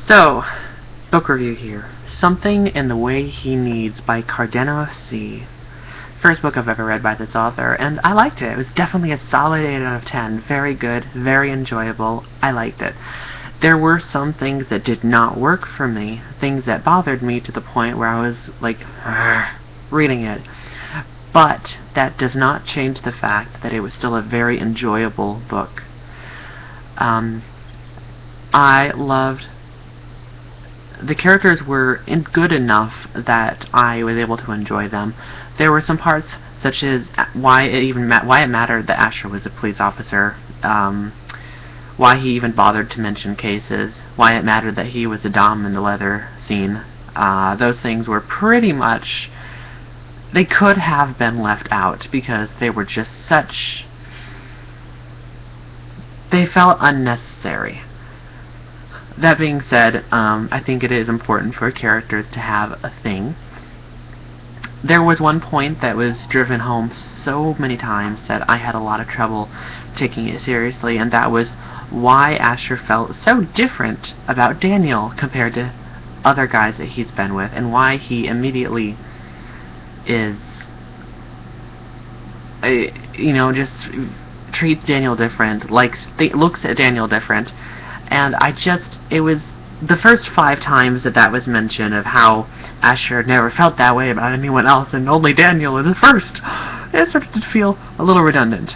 So, book review here. Something in the Way He Needs by Cardenas C. First book I've ever read by this author, and I liked it. It was definitely a solid 8 out of 10. Very good, very enjoyable. I liked it. There were some things that did not work for me, things that bothered me to the point where I was like, reading it. But that does not change the fact that it was still a very enjoyable book. I loved... The characters were good enough that I was able to enjoy them. There were some parts, such as why it mattered that Asher was a police officer, why he even bothered to mention cases, why it mattered that he was a dom in the leather scene. Those things were pretty much... They could have been left out because they were just such... They felt unnecessary. That being said, I think it is important for characters to have a thing. There was one point that was driven home so many times that I had a lot of trouble taking it seriously, and that was why Asher felt so different about Daniel compared to other guys that he's been with, and why he immediately is, just treats Daniel different, looks at Daniel different. And it was the first 5 times that was mentioned of how Asher never felt that way about anyone else and only Daniel was the first. It started to feel a little redundant.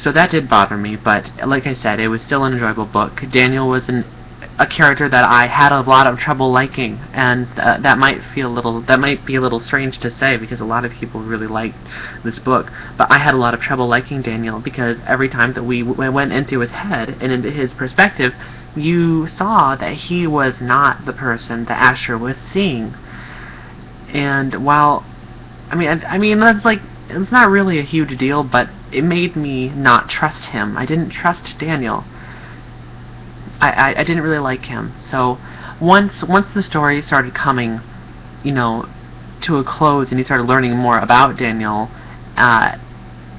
So that did bother me, but like I said, it was still an enjoyable book. Daniel was a character that I had a lot of trouble liking, and that might be a little strange to say because a lot of people really liked this book, but I had a lot of trouble liking Daniel because every time that we went into his head and into his perspective, you saw that he was not the person that Asher was seeing. And while I mean that's it's not really a huge deal, but it made me not trust him. I didn't trust Daniel. I didn't really like him. So once the story started coming, to a close, and you started learning more about Daniel,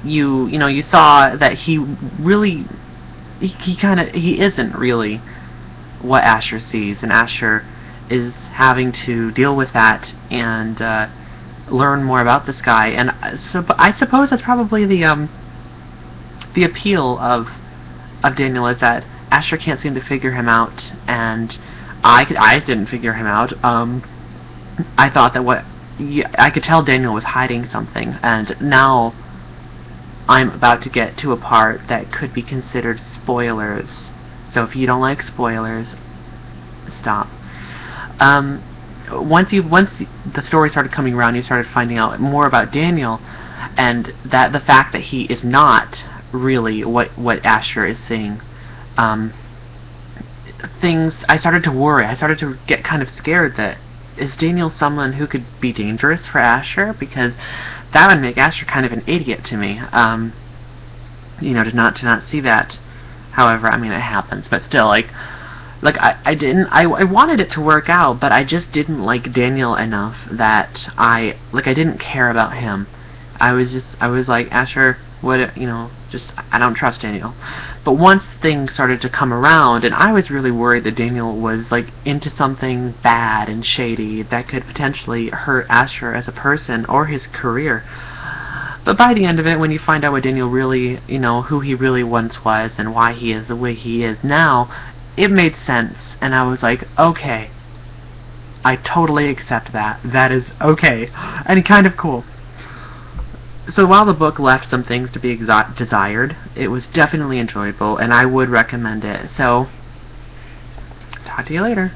you saw that he isn't really what Asher sees, and Asher is having to deal with that and learn more about this guy. And so I suppose that's probably the appeal of Daniel, is that Asher can't seem to figure him out, and I didn't figure him out. I thought that I could tell Daniel was hiding something, and now I'm about to get to a part that could be considered spoilers. So if you don't like spoilers, stop. Once the story started coming around, you started finding out more about Daniel, and that the fact that he is not really what Asher is seeing. I started to worry. I started to get kind of scared that, is Daniel someone who could be dangerous for Asher? Because that would make Asher kind of an idiot to me. To not see that. However, I mean, it happens, but still, I wanted it to work out, but I just didn't like Daniel enough that I didn't care about him. I was like, Asher, I don't trust Daniel. But once things started to come around, and I was really worried that Daniel was into something bad and shady that could potentially hurt Asher as a person or his career. But by the end of it, when you find out what Daniel really, who he really once was and why he is the way he is now, it made sense, and I was like, okay, I totally accept that. That is okay, and kind of cool. So while the book left some things to be desired, it was definitely enjoyable, and I would recommend it. So, talk to you later.